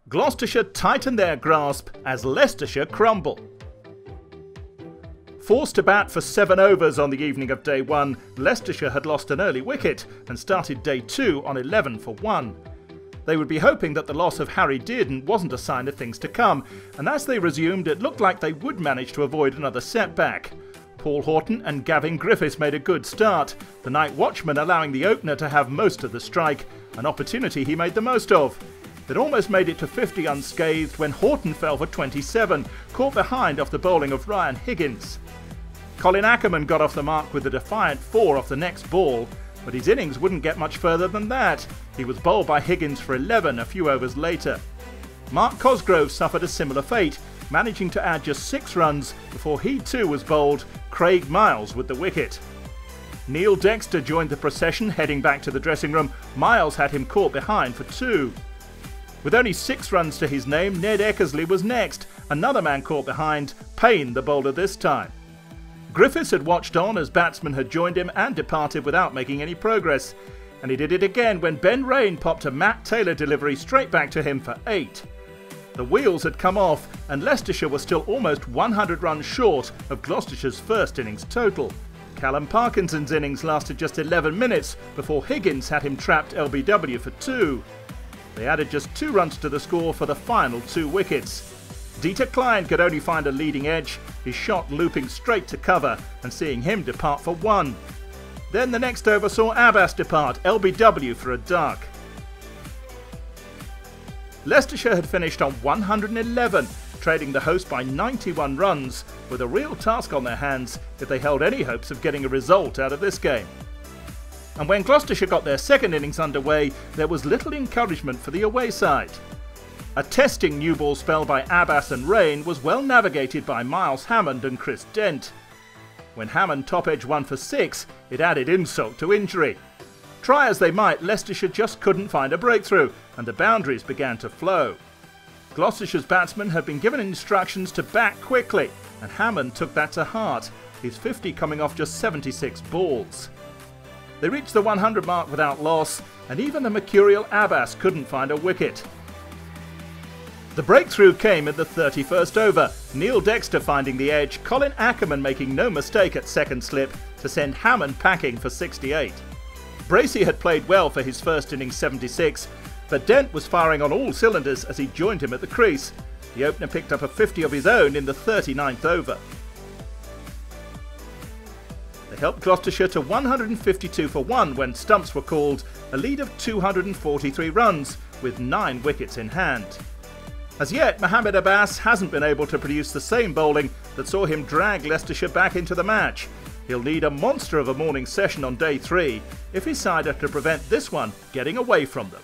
Gloucestershire tighten their grasp as Leicestershire crumble. Forced to bat for 7 overs on the evening of day 1, Leicestershire had lost an early wicket and started day 2 on 11 for 1. They would be hoping that the loss of Harry Dearden wasn't a sign of things to come, and as they resumed it looked like they would manage to avoid another setback. Paul Horton and Gavin Griffiths made a good start, the night watchman allowing the opener to have most of the strike, an opportunity he made the most of. They'd almost made it to 50 unscathed when Horton fell for 27, caught behind off the bowling of Ryan Higgins. Colin Ackerman got off the mark with a defiant 4 off the next ball, but his innings wouldn't get much further than that. He was bowled by Higgins for 11 a few overs later. Mark Cosgrove suffered a similar fate, managing to add just 6 runs before he too was bowled, Craig Miles with the wicket. Neil Dexter joined the procession heading back to the dressing room. Miles had him caught behind for 2. With only 6 runs to his name, Ned Eckersley was next, another man caught behind, Payne the bowler this time. Griffiths had watched on as batsmen had joined him and departed without making any progress, and he did it again when Ben Rain popped a Matt Taylor delivery straight back to him for 8. The wheels had come off and Leicestershire was still almost 100 runs short of Gloucestershire's first innings total. Callum Parkinson's innings lasted just 11 minutes before Higgins had him trapped LBW for 2. They added just 2 runs to the score for the final 2 wickets. Dieter Klein could only find a leading edge, his shot looping straight to cover and seeing him depart for 1. Then the next over saw Abbas depart, LBW for a duck. Leicestershire had finished on 111, trailing the host by 91 runs, with a real task on their hands if they held any hopes of getting a result out of this game. And when Gloucestershire got their second innings underway, there was little encouragement for the away side. A testing new ball spell by Abbas and Rain was well navigated by Miles Hammond and Chris Dent. When Hammond top-edged 1 for 6, it added insult to injury. Try as they might, Leicestershire just couldn't find a breakthrough, and the boundaries began to flow. Gloucestershire's batsmen had been given instructions to bat quickly, and Hammond took that to heart, his 50 coming off just 76 balls. They reached the 100 mark without loss, and even the mercurial Abbas couldn't find a wicket. The breakthrough came in the 31st over, Neil Dexter finding the edge, Colin Ackerman making no mistake at second slip to send Hammond packing for 68. Bracey had played well for his first innings 76, but Dent was firing on all cylinders as he joined him at the crease. The opener picked up a 50 of his own in the 39th over. They helped Gloucestershire to 152 for 1 when stumps were called, a lead of 243 runs with 9 wickets in hand. As yet, Mohamed Abbas hasn't been able to produce the same bowling that saw him drag Leicestershire back into the match. He'll need a monster of a morning session on day 3 if his side are to prevent this one getting away from them.